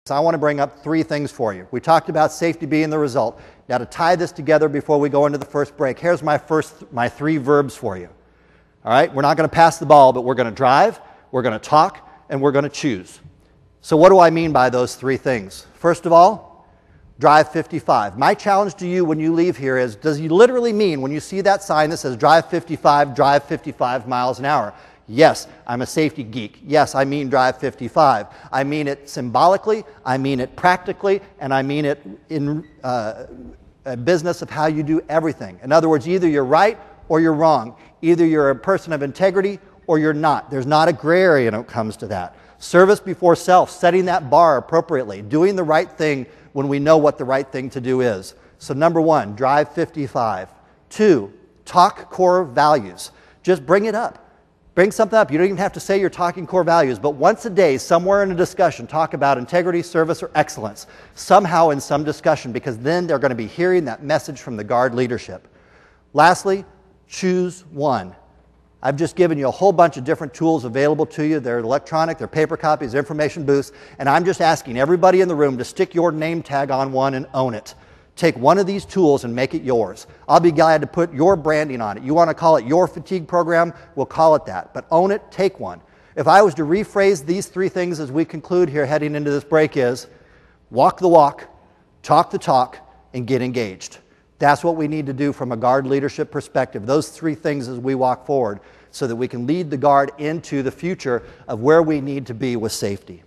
So I want to bring up three things for you. We talked about safety being the result. Now to tie this together before we go into the first break, here's my three verbs for you. All right, we're not going to pass the ball, but we're going to drive, we're going to talk, and we're going to choose. So what do I mean by those three things? First of all, drive 55. My challenge to you when you leave here is, does it literally mean when you see that sign that says drive 55 miles an hour? Yes, I'm a safety geek. Yes, I mean drive 55. I mean it symbolically, I mean it practically, and I mean it in a business of how you do everything. In other words, either you're right or you're wrong. Either you're a person of integrity or you're not. There's not a gray area when it comes to that. Service before self, setting that bar appropriately, doing the right thing when we know what the right thing to do is. So number one, drive 55. Two, talk core values. Just bring it up. Bring something up. You don't even have to say you're talking core values, but once a day, somewhere in a discussion, talk about integrity, service, or excellence, somehow in some discussion, because then they're going to be hearing that message from the Guard leadership. Lastly, choose one. I've just given you a whole bunch of different tools available to you. They're electronic, they're paper copies, information booths, and I'm just asking everybody in the room to stick your name tag on one and own it. Take one of these tools and make it yours. I'll be glad to put your branding on it. You want to call it your fatigue program, we'll call it that. But own it, take one. If I was to rephrase these three things as we conclude here heading into this break is, walk the walk, talk the talk, and get engaged. That's what we need to do from a Guard leadership perspective. Those three things as we walk forward so that we can lead the Guard into the future of where we need to be with safety.